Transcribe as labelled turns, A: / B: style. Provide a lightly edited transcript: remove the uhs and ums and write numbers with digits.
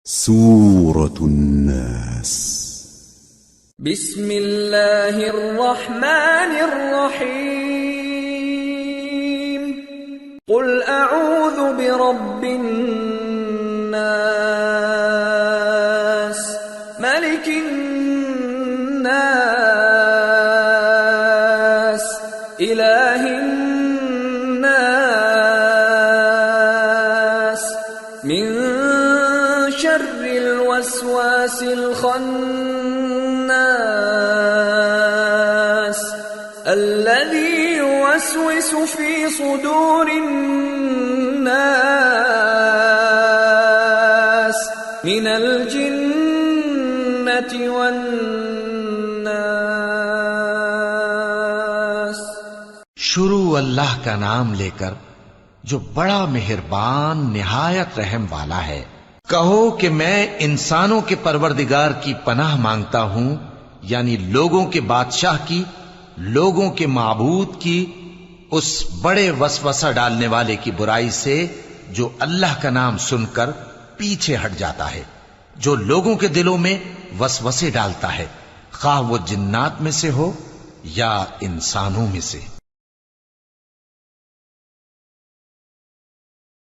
A: سورة الناس
B: بسم الله الرحمن الرحيم قل أعوذ برب الناس ملك الناس إله الناس من شر الوسواس الخناس الذي يوسوس في صدور الناس من الجنة والناस।
C: शुरू अल्लाह का नाम लेकर जो बड़ा मेहरबान निहायत रहम वाला है। कहो कि मैं इंसानों के परवरदिगार की पनाह मांगता हूं, यानी लोगों के बादशाह की, लोगों के माबूद की, उस बड़े वसवसा डालने वाले की बुराई से जो अल्लाह का नाम सुनकर पीछे हट जाता है, जो लोगों के दिलों में वसवसे डालता है, खा वो जिन्नात में से हो या इंसानों में से।